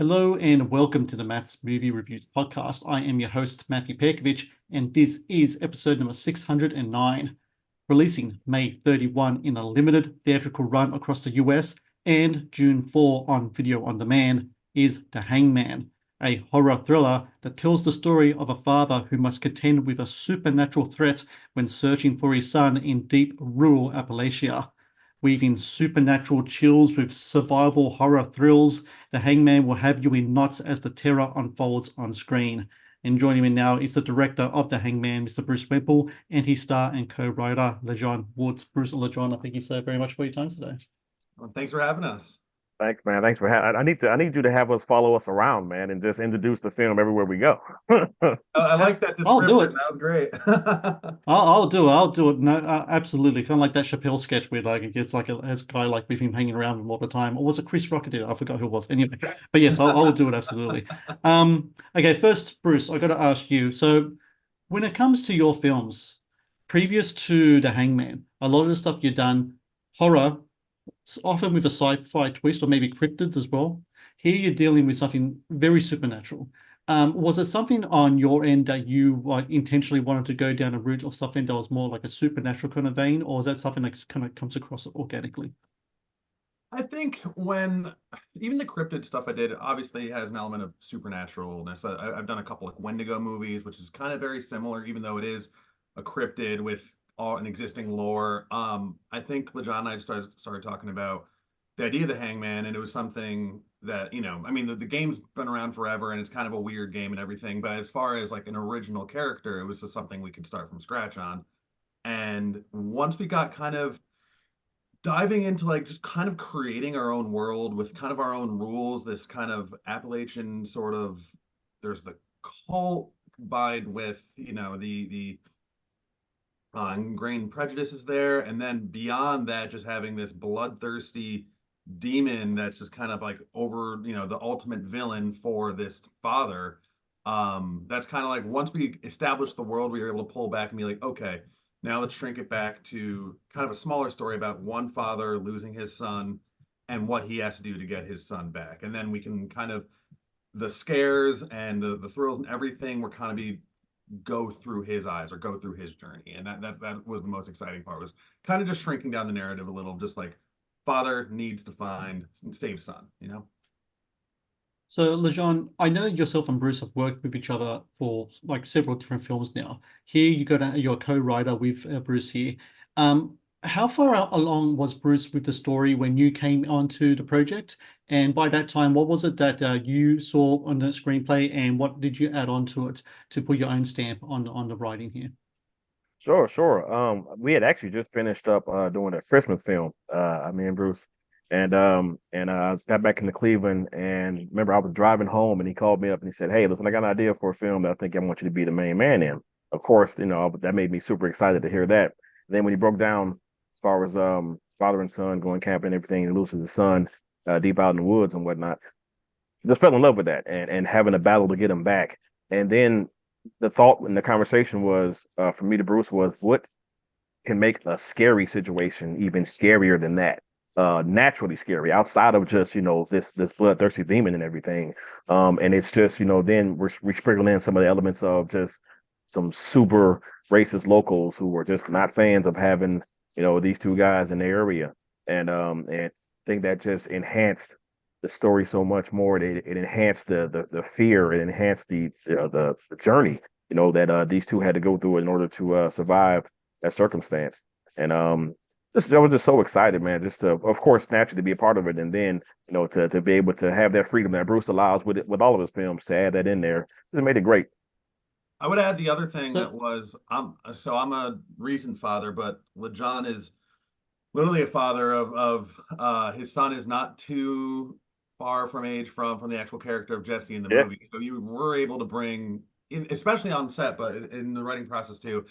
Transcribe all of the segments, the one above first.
Hello and welcome to the Matt's Movie Reviews podcast. I am your host, Matthew Pejkovic, and this is episode number 609, releasing May 31 in a limited theatrical run across the US and June 4 on video on demand, is The Hangman, a horror thriller that tells the story of a father who must contend with a supernatural threat when searching for his son in deep rural Appalachia. Weaving supernatural chills with survival horror thrills, The Hangman will have you in knots as the terror unfolds on screen. And joining me now is the director of The Hangman, Mr. Bruce Wemple, and his star and co-writer, LeJon Woods. Bruce and LeJon, I thank you so very much for your time today. Well, thanks for having us. Thanks, man. Thanks for having. I need you to have us follow us around, man, and just introduce the film everywhere we go. I like that description. I'll do it. That was great. I'll do it. I'll do it. No, absolutely. Kind of like that Chappelle sketch where like it gets like a guy like with him hanging around him all the time. Or was it Chris Rock did it? I forgot who it was. Anyway, but yes, I'll do it absolutely. Okay. First, Bruce, I got to ask you. So, when it comes to your films, previous to The Hangman, a lot of the stuff you've done horror, often with a sci-fi twist or maybe cryptids as well. Here you're dealing with something very supernatural. Was it something on your end that you like intentionally wanted to go down a route of something that was more like a supernatural kind of vein, or is that something that kind of comes across organically? I think when even the cryptid stuff I did obviously has an element of supernaturalness. I've done a couple of Wendigo movies, which is kind of very similar, even though it is a cryptid with all an existing lore. I think LeJon and I started talking about the idea of the Hangman, and it was something that, I mean, the game's been around forever and it's kind of a weird game and everything, but as far as like an original character, it was just something we could start from scratch on. And once we got kind of diving into like just kind of creating our own world with kind of our own rules, this kind of Appalachian sort of, there's the cult combined with, the ingrained prejudices there, and then beyond that, just having this bloodthirsty demon that's just kind of like over, the ultimate villain for this father. That's kind of like once we established the world, we were able to pull back and be like, okay, now let's shrink it back to kind of a smaller story about one father losing his son and what he has to do to get his son back. And then we can kind of the scares and the thrills and everything were kind of be go through his eyes or go through his journey. And that was the most exciting part, was kind of just shrinking down the narrative a little, just like father needs to find save son. So, LeJon, I know yourself and Bruce have worked with each other for like several different films now. Here you got your co-writer with Bruce here. How far along was Bruce with the story when you came onto the project? And by that time, what was it that you saw on the screenplay, and what did you add on to it to put your own stamp on the writing here? Sure. We had actually just finished up doing a Christmas film, me and Bruce, and I got back into Cleveland, and remember I was driving home, and he called me up and he said, "Hey, listen, I got an idea for a film that I think I want you to be the main man in." Of course, that made me super excited to hear that. And then when he broke down as far as father and son going camping and everything, and losing the son deep out in the woods and whatnot, just fell in love with that, and having a battle to get him back. And then the thought in the conversation was, for me to Bruce, was what can make a scary situation even scarier than that, naturally scary, outside of just this bloodthirsty demon and everything. And it's just then we sprinkle in some of the elements of just some super racist locals who were just not fans of having these two guys in the area, and I think that just enhanced the story so much more. It enhanced the fear. It enhanced the journey that these two had to go through in order to survive that circumstance. And I was just so excited, man, just to, of course, naturally be a part of it, and then to be able to have that freedom that Bruce allows with all of his films, to add that in there, it made it great. I would add the other thing that was, I'm a recent father, but LeJon is literally a father of his son is not too far from age from the actual character of Jesse in the movie. So you were able to bring in, especially on set, but in the writing process too,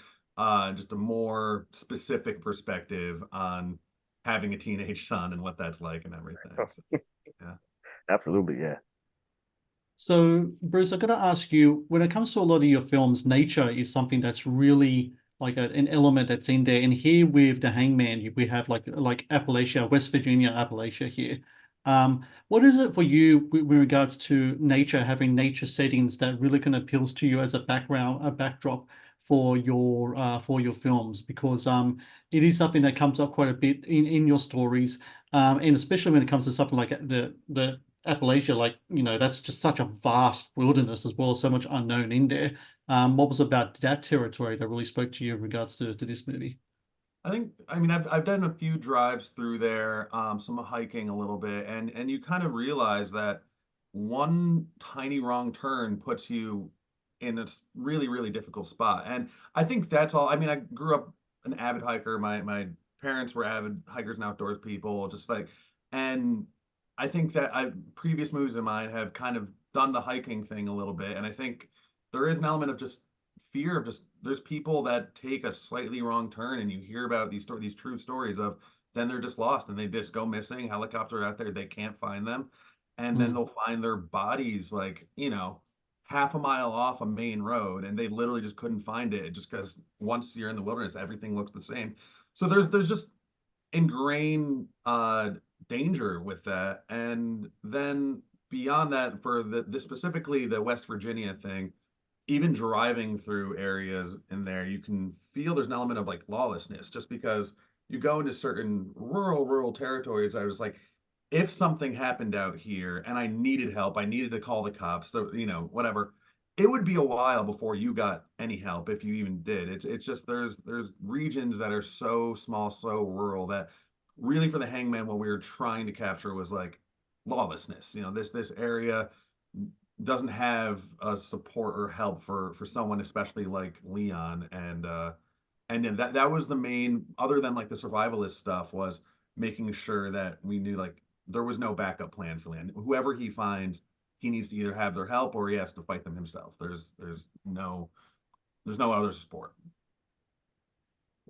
just a more specific perspective on having a teenage son and what that's like and everything. So, yeah. Absolutely, yeah. So, Bruce, I got to ask you, when it comes to a lot of your films, nature is something that's really like an element that's in there. And here with The Hangman, we have like Appalachia, West Virginia, Appalachia here. What is it for you with regards to nature, having nature settings that really kind of appeals to you as a background, a backdrop for your films? Because it is something that comes up quite a bit in your stories, and especially when it comes to something like the Appalachia, like, you know, that's just such a vast wilderness as well, so much unknown in there. What was about that territory that really spoke to you in regards to this movie? I mean, I've done a few drives through there, some hiking a little bit, and you kind of realize that one tiny wrong turn puts you in a really, really difficult spot. And I think that's all. I mean, I grew up an avid hiker. My parents were avid hikers and outdoors people, just like, and I think that previous movies of mine have kind of done the hiking thing a little bit, and I think there is an element of just fear of just there's people that take a slightly wrong turn and you hear about these true stories of then they're just lost and they just go missing, helicopter out there, they can't find them, and then Mm. they'll find their bodies like, half a mile off a main road, and they literally just couldn't find it just because once you're in the wilderness everything looks the same. So there's just ingrained danger with that. And then beyond that, for this specifically the West Virginia thing, even driving through areas in there, you can feel there's an element of like lawlessness just because you go into certain rural territories. I was like, if something happened out here and I needed help, I needed to call the cops, so whatever, it would be a while before you got any help if you even did. It's just there's regions that are so small, so rural that really for the Hangman, what we were trying to capture was like lawlessness. This area doesn't have support or help for someone, especially like Leon. And then that was the main, other than like the survivalist stuff, was making sure that we knew like there was no backup plan for Leon. Whoever he finds, he needs to either have their help or he has to fight them himself. There's no other support.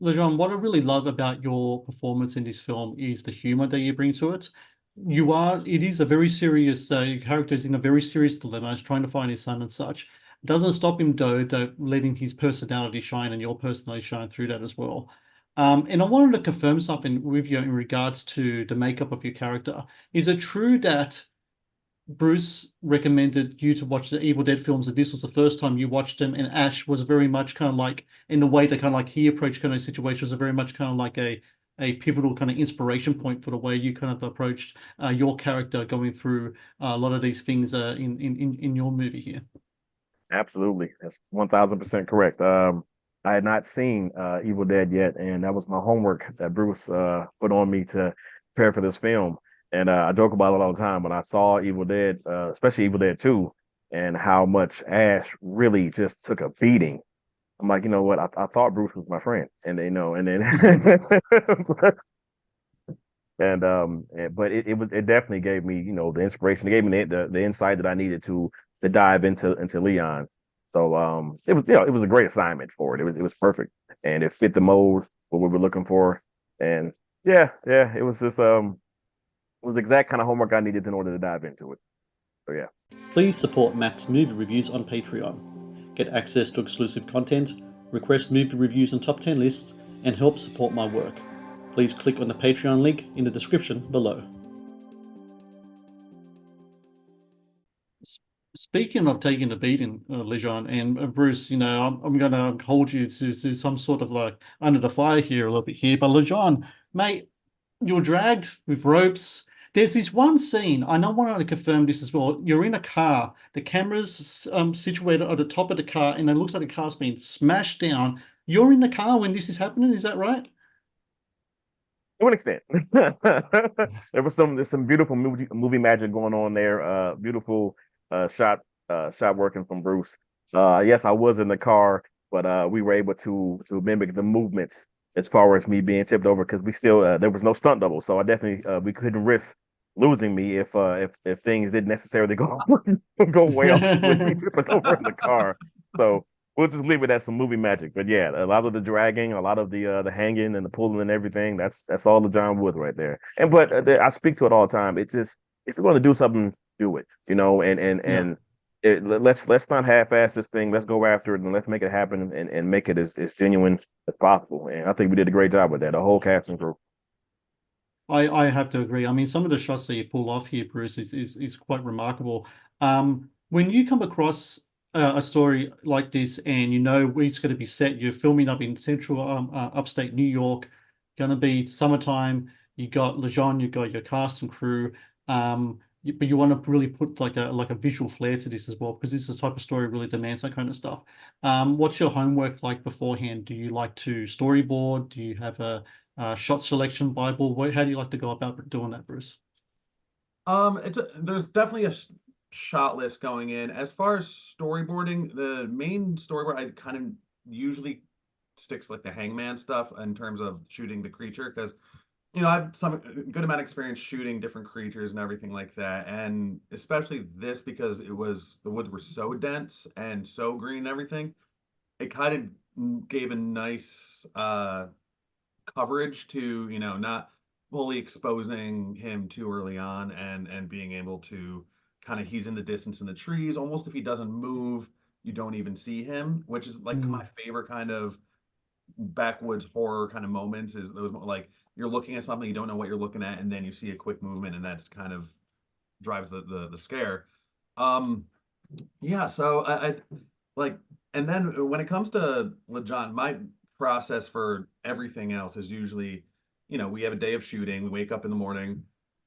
LeJon, what I really love about your performance in this film is the humor that you bring to it. It is a very serious, your character is in a very serious dilemma, he's trying to find his son and such. Doesn't stop him though, letting his personality shine and your personality shine through that as well. And I wanted to confirm something with you in regards to the makeup of your character. Is it true that Bruce recommended you to watch the Evil Dead films, and this was the first time you watched them, and Ash was very much kind of like, in the way that kind of like he approached kind of situations, was very much kind of like a pivotal kind of inspiration point for the way you kind of approached your character going through a lot of these things in your movie here? Absolutely, that's 1000% correct. I had not seen Evil Dead yet, and that was my homework that Bruce put on me to prepare for this film. And I joke about it all the time. When I saw Evil Dead, especially Evil Dead 2, and how much Ash really just took a beating, I'm like, you know what? I thought Bruce was my friend, and and then but it definitely gave me, the inspiration. It gave me the insight that I needed to dive into Leon. So it was a great assignment for it. It was perfect, and it fit the mold what we were looking for. And yeah, it was just it was the exact kind of homework I needed in order to dive into it. So yeah. Please support Matt's movie reviews on Patreon. Get access to exclusive content, request movie reviews and top 10 lists, and help support my work. Please click on the Patreon link in the description below. Speaking of taking a beating, LeJon and Bruce, I'm going to hold you to some sort of like under the fire here a little bit here. But LeJon, mate, you're dragged with ropes. There's this one scene, I know, wanted to confirm this as well. You're in a car. The camera's situated at the top of the car, and it looks like the car's been smashed down. You're in the car when this is happening. Is that right? To an extent. There's some beautiful movie magic going on there. Beautiful shot working from Bruce. Yes, I was in the car, but we were able to mimic the movements as far as me being tipped over, because we still there was no stunt double, so I definitely we couldn't risk losing me if things didn't necessarily go go well with me tipping over in the car. So we'll just leave it as some movie magic. But yeah, a lot of the dragging, a lot of the hanging and the pulling and everything, that's all LeJon Woods right there. And but I speak to it all the time. It just, if you're going to do something, do it. And let's not half-ass this thing. Let's go after it and let's make it happen and make it as genuine as possible. And I think we did a great job with that. The whole cast and crew. I have to agree. I mean, some of the shots that you pull off here, Bruce, is quite remarkable. When you come across a story like this, and you know where it's going to be set, you're filming up in central upstate New York, going to be summertime. You got LeJon, you got your cast and crew. But you want to really put like a visual flair to this as well, because this is the type of story really demands that kind of stuff. What's your homework like beforehand? Do you like to storyboard? Do you have a shot selection Bible? How do you like to go about doing that, Bruce? There's definitely a shot list going in. As far as storyboarding, the main storyboard I kind of usually sticks like the Hangman stuff in terms of shooting the creature, because I have some good amount of experience shooting different creatures and everything like that, and especially this because the woods were so dense and so green and everything. It kind of gave a nice coverage to not fully exposing him too early on, and being able to kind of, he's in the distance in the trees, almost if he doesn't move you don't even see him, which is like my favorite kind of backwoods horror kind of moments, is those like you're looking at something, you don't know what you're looking at, and then you see a quick movement, and that's kind of drives the scare. Yeah, so I like, and then when it comes to LeJon, my process for everything else is usually, we have a day of shooting, we wake up in the morning,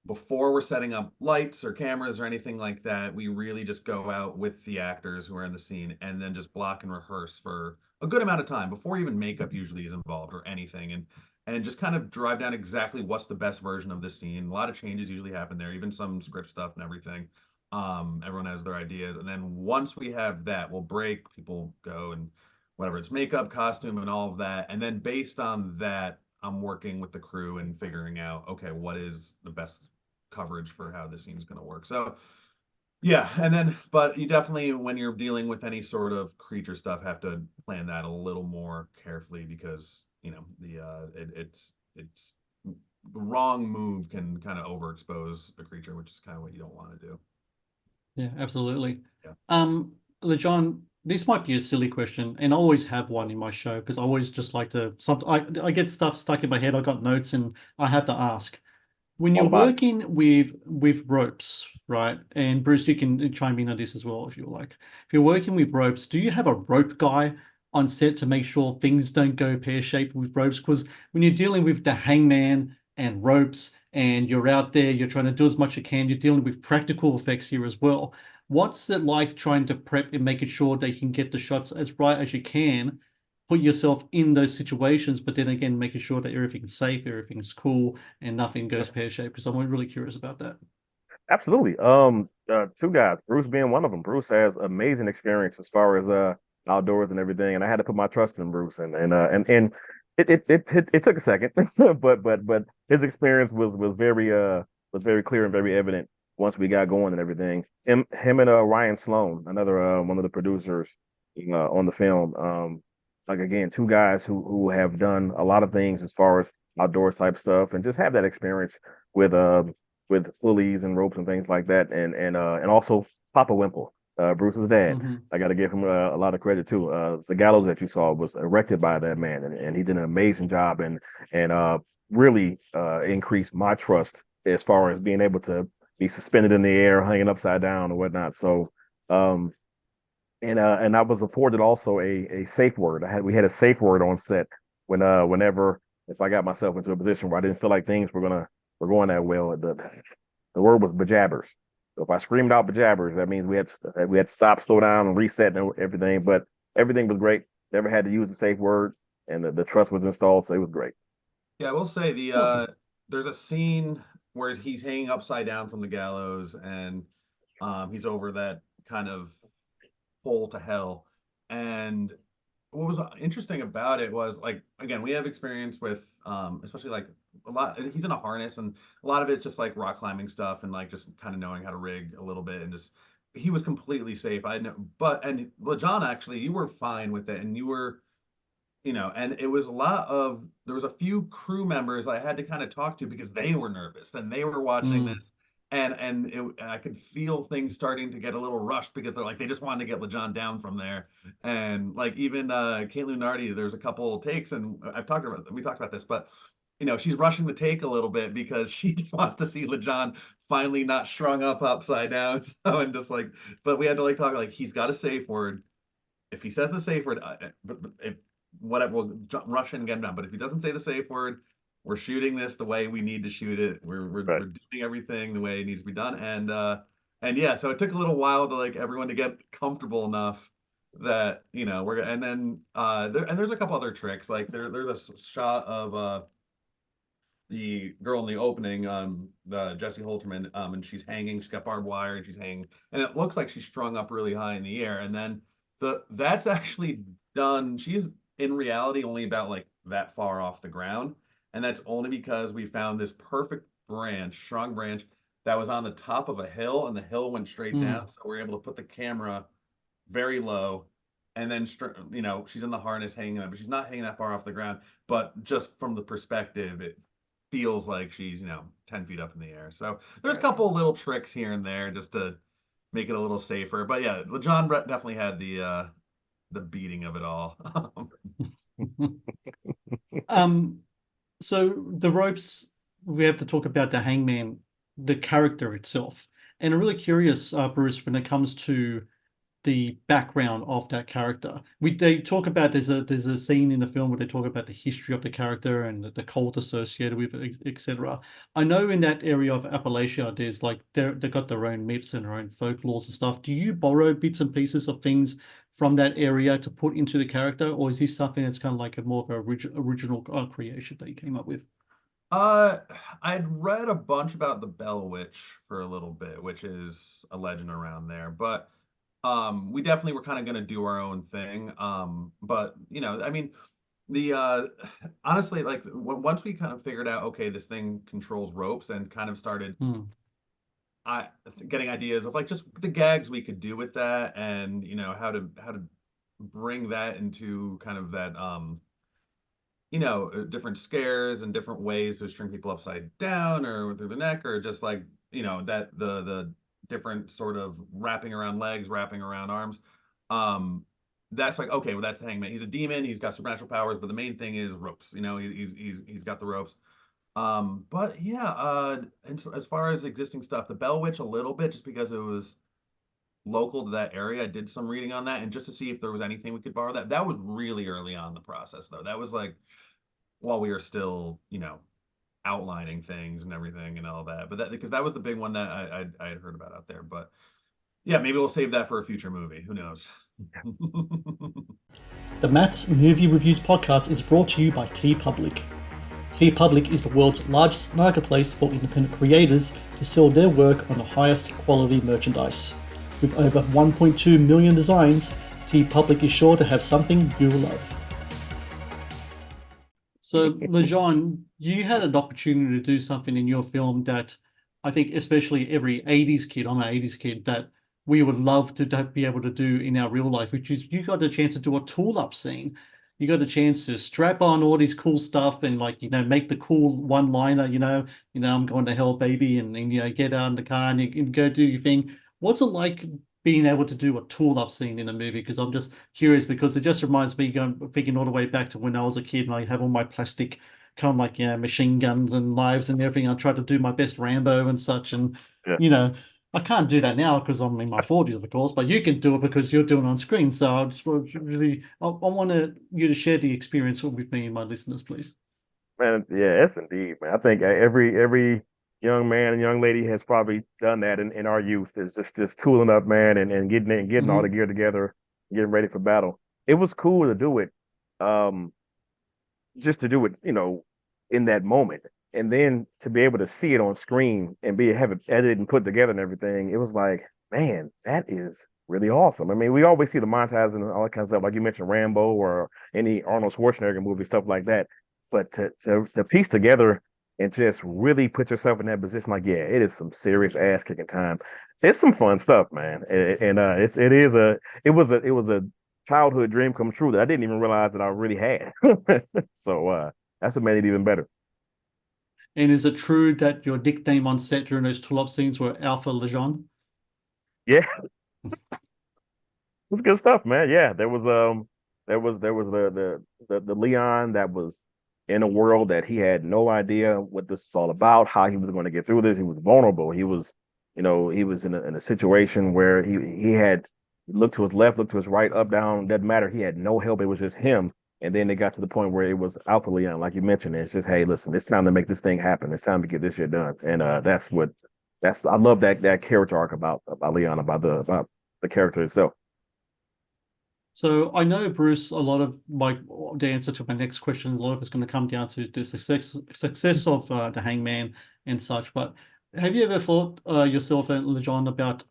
before we're setting up lights or cameras or anything like that, we really just go out with the actors who are in the scene, and then just block and rehearse for a good amount of time before even makeup usually is involved or anything, and just kind of drive down exactly what's the best version of this scene. A lot of changes usually happen there, even some script stuff and everything. Everyone has their ideas, and then once we have that, we'll break, people go, and whatever, it's makeup, costume, and all of that, and then based on that, I'm working with the crew and figuring out, okay, what is the best coverage for how this scene's going to work. So yeah, and then, but you definitely, when you're dealing with any sort of creature stuff, have to plan that a little more carefully, because it's the wrong move can kind of overexpose a creature, which is kind of what you don't want to do. Yeah, absolutely. Yeah. LeJon, this might be a silly question, and I always have one in my show, because I always just like to. I get stuff stuck in my head. I got notes, and I have to ask. When All you're about it. working with ropes, right? And Bruce, you can chime in on this as well if you like. If you're working with ropes, do you have a rope guy on set to make sure things don't go pear-shaped with ropes? Because when you're dealing with the hangman and ropes, and you're out there, you're trying to do as much as you can, you're dealing with practical effects here as well. What's it like trying to prep and making sure that you can get the shots as right as you can, put yourself in those situations, but then again, making sure that everything's safe, everything's cool, and nothing goes pear-shaped? Because I'm really curious about that. Absolutely. Two guys, Bruce being one of them. Bruce has amazing experience as far as outdoors and everything, and I had to put my trust in Bruce, and it took a second, but his experience was very clear and very evident once we got going and everything. Him and Ryan Sloan, another one of the producers on the film. Like, again, two guys who have done a lot of things as far as outdoors type stuff, and just have that experience with pulleys and ropes and things like that, and also Papa Wemple, Bruce's dad. I got to give him a lot of credit too. The gallows that you saw was erected by that man, and he did an amazing job, and really increased my trust as far as being able to be suspended in the air, hanging upside down or whatnot. So, and I was afforded also a safe word. We had a safe word on set whenever, if I got myself into a position where I didn't feel like things were going that well. The word was bejabbers. So if I screamed out bejabbers, that means we had to stop, slow down, and reset and everything. But everything was great. Never had to use a safe word, and the trust was installed, so it was great. Yeah, I will say Awesome. there's a scene where he's hanging upside down from the gallows, and he's over that kind of hole to hell. And what was interesting about it was, like, again, we have experience with especially like a lot, he's in a harness, and a lot of it's just like rock climbing stuff, and like just kind of knowing how to rig a little bit, and just he was completely safe. I know, but and LeJon, actually, you were fine with it, and you were, and it was there was a few crew members I had to kind of talk to, because they were nervous and they were watching Mm. this, and I could feel things starting to get a little rushed, because they're like, they just wanted to get LeJon down from there. And like, even Kate Lunardi, there's a couple takes, and we talked about this, but she's rushing the take a little bit because she just wants to see LeJon finally not strung up upside down. So, and just like, but we had to like talk like he's got a safe word. If he says the safe word, if whatever, we'll rush in and get him done. But if he doesn't say the safe word, we're shooting this the way we need to shoot it. We're doing everything the way it needs to be done. And yeah, so it took a little while to like everyone to get comfortable enough that we're and then there's a couple other tricks like there's a shot of the girl in the opening, the Jesse Holterman, and she's hanging. She's got barbed wire, and she's hanging, and it looks like she's strung up really high in the air. And then that's actually done. She's in reality only about like that far off the ground, and that's only because we found this perfect branch, strong branch that was on the top of a hill, and the hill went straight down. So we're able to put the camera very low, and then she's in the harness hanging up, but she's not hanging that far off the ground. But just from the perspective, it feels like she's 10 feet up in the air. So there's a couple little tricks here and there just to make it a little safer. But yeah, LeJon definitely had the beating of it all. So the ropes, we have to talk about the Hangman, the character itself, and I'm really curious, Bruce, when it comes to the background of that character. They talk about there's a scene in the film where they talk about the history of the character and the cult associated with it, etc. I know in that area of Appalachia, there's like they got their own myths and their own folklores and stuff. Do you borrow bits and pieces of things from that area to put into the character, or is this something that's kind of like a more of an original creation that you came up with? I'd read a bunch about the Bell Witch for a little bit, which is a legend around there, but we definitely were kind of going to do our own thing. But I mean, the honestly, like once we kind of figured out, okay, this thing controls ropes, and kind of started getting ideas of like just the gags we could do with that, and how to bring that into kind of that different scares and different ways to string people upside down or through the neck, or just like that the different sort of wrapping around legs, wrapping around arms. That's like, okay, well, that's Hangman. He's a demon. He's got supernatural powers, but the main thing is ropes. He's got the ropes. But yeah, and so as far as existing stuff, the Bell Witch a little bit, just because it was local to that area. I did some reading on that, and just to see if there was anything we could borrow. That was really early on in the process, though. That was like while we were still, outlining things and everything and all that. But because that was the big one that I had heard about out there. But yeah, maybe we'll save that for a future movie. Who knows? The Matt's Movie Reviews podcast is brought to you by TeePublic. TeePublic is the world's largest marketplace for independent creators to sell their work on the highest quality merchandise. With over 1.2 million designs, TeePublic is sure to have something you'll love. So, LeJon, you had an opportunity to do something in your film that I think especially every 80s kid, I'm an 80s kid, that we would love to be able to do in our real life, which is you got a chance to do a tool-up scene. You got a chance to strap on all these cool stuff and make the cool one-liner, I'm going to hell, baby, and get out in the car and you can go do your thing. What's it like being able to do a tool-up scene in a movie? Because I'm just curious, because it just reminds me thinking all the way back to when I was a kid and I have all my plastic kind of like machine guns and knives and everything. I tried to do my best Rambo and such, and I can't do that now because I'm in my 40s, of course, but you can do it because you're doing it on screen. So I just really, I want you to share the experience with me and my listeners, please. Man, yeah, yes, indeed, man. I think every young man and young lady has probably done that in our youth. Is just tooling up, man, and getting all the gear together, getting ready for battle. It was cool to do it, just to do it, in that moment, and then to be able to see it on screen and have it edited and put together and everything. It was like, man, that is really awesome. I mean, we always see the montages and all that kind of stuff, like you mentioned, Rambo or any Arnold Schwarzenegger movie, stuff like that. But to piece together and just really put yourself in that position, like, yeah, it is some serious ass kicking time. It's some fun stuff, man, and it was a childhood dream come true that I didn't even realize that I really had. So that's what made it even better. And is it true that your nickname on set during those tool-up scenes were Alpha LeJon? Yeah, it's good stuff, man. Yeah, there was the Leon that was in a world that he had no idea what this is all about, how he was going to get through this. He was vulnerable. He was, he was in a situation where he had looked to his left, looked to his right, up, down, doesn't matter. He had no help. It was just him. And then they got to the point where it was Alpha Leon, like you mentioned. It's just, hey, listen, it's time to make this thing happen. It's time to get this shit done. And I love that character arc about Leon, about the character itself. So I know, Bruce, a lot of the answer to my next question, a lot of it's going to come down to the success of the Hangman and such. But have you ever thought yourself and LeJon about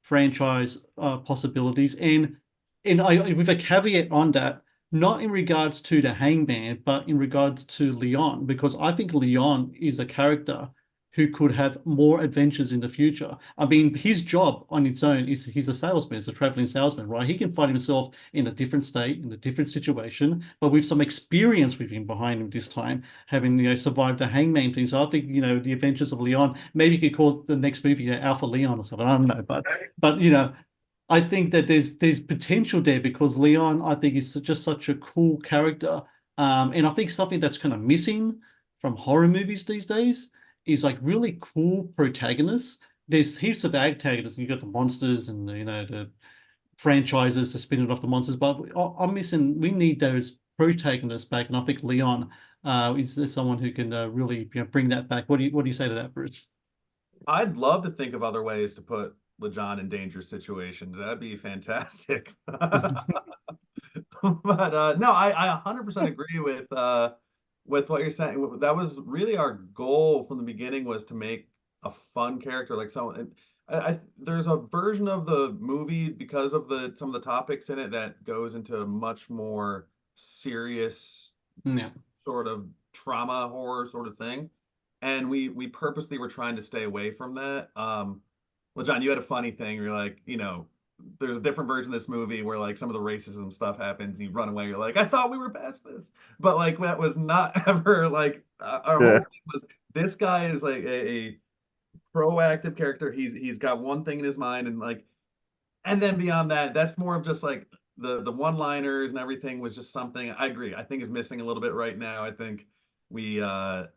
franchise possibilities? And with a caveat on that, not in regards to the Hangman, but in regards to Leon, because I think Leon is a character who could have more adventures in the future. I mean, his job on its own is he's a salesman, he's a traveling salesman, right? He can find himself in a different state, in a different situation, but with some experience with him behind him this time, having survived the Hangman thing. So I think the adventures of Leon. Maybe you could call the next movie Alpha Leon or something. I don't know, but I think that there's potential there because Leon, I think, is just such a cool character, and I think something that's kind of missing from horror movies these days is like really cool protagonists. There's heaps of antagonists. You got the monsters and the franchises to spin it off the monsters, but I'm missing. We need those protagonists back, and I think Leon is someone who can really bring that back. What do you say to that, Bruce? I'd love to think of other ways to put LeJon in dangerous situations. That'd be fantastic. But no, I 100% agree with what you're saying. That was really our goal from the beginning, was to make a fun character, like someone. There's a version of the movie, because of some of the topics in it, that goes into a much more serious sort of trauma horror sort of thing, and we purposely were trying to stay away from that. LeJon, you had a funny thing. You're like, there's a different version of this movie where like some of the racism stuff happens. You run away. You're like, I thought we were past this, but like that was not ever like our whole thing was, this guy is like a proactive character. He's got one thing in his mind, and then beyond that, that's more of just like the one-liners and everything was just something, I agree, I think is missing a little bit right now. I think it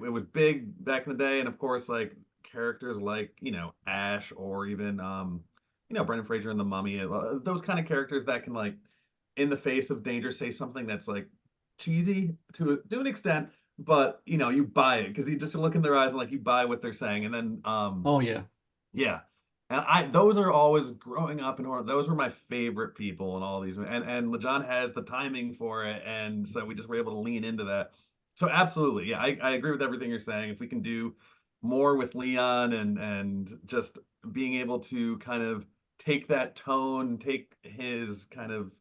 was big back in the day, and of course like characters like Ash, or even Brendan Fraser in The Mummy, those kind of characters that can, like, in the face of danger, say something that's like cheesy to an extent, but you buy it because you just look in their eyes and like you buy what they're saying. And then oh yeah, and those are always, growing up in horror, those were my favorite people in all these, and LeJon has the timing for it, and so we just were able to lean into that. So absolutely, yeah, I agree with everything you're saying. If we can do more with Leon and just being able to kind of take that tone, take his kind of,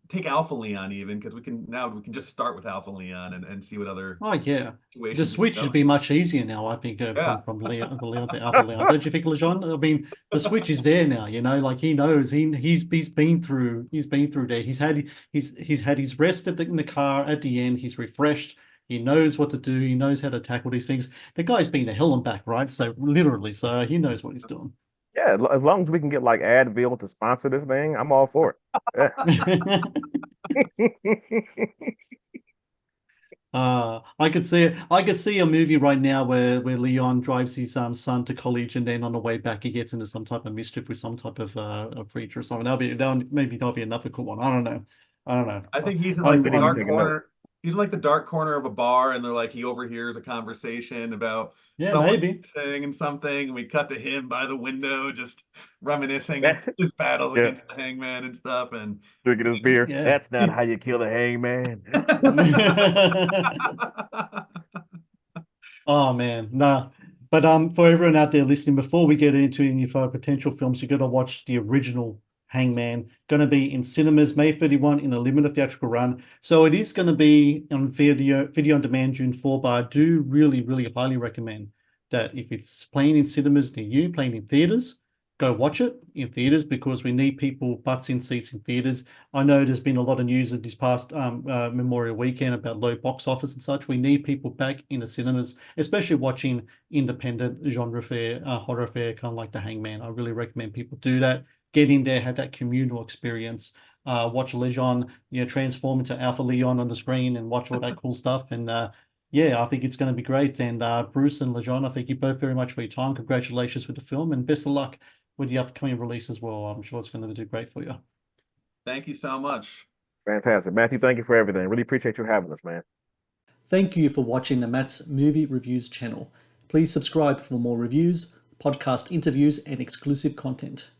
take Alpha Leon even, because we can just start with Alpha Leon and see what other the switch would be much easier now, I think, from Leon to Alpha Leon. Don't you think, LeJon? I mean, the switch is there now, like he knows he's been through there. He's had his rest in the car at the end. He's refreshed. He knows what to do. He knows how to tackle these things. The guy's been to hell and back, right? So literally, so he knows what he's doing. Yeah, as long as we can get like Advil to sponsor this thing, I'm all for it. I could see a movie right now where Leon drives his son to college, and then on the way back he gets into some type of mischief with some type of a creature or something. That'll be another cool one. I don't know. I think he's in like the dark corner. He's in like the dark corner of a bar, and they're like, he overhears a conversation about someone saying something, and we cut to him by the window just reminiscing his battles against the Hangman and stuff, and drinking his beer. Yeah. That's not how you kill a Hangman. Oh man, nah. But for everyone out there listening, before we get into any potential films, you got to watch the original Hangman. Going to be in cinemas May 31 in a limited theatrical run. So it is going to be on video on demand June 4, but I do really, really highly recommend that if it's playing in cinemas near you, playing in theaters, go watch it in theaters, because we need people butts in seats in theaters. I know there's been a lot of news of this past Memorial Weekend about low box office and such. We need people back in the cinemas, especially watching independent genre fare, horror fare, kind of like The Hangman. I really recommend people do that. Get in there, have that communal experience. watch LeJon, transform into Alpha Leon on the screen and watch all that cool stuff. And yeah, I think it's going to be great. And Bruce and LeJon, I thank you both very much for your time. Congratulations with the film, and best of luck with the upcoming release as well. I'm sure it's going to do great for you. Thank you so much. Fantastic. Matthew, thank you for everything. Really appreciate you having us, man. Thank you for watching the Matt's Movie Reviews channel. Please subscribe for more reviews, podcast interviews, and exclusive content.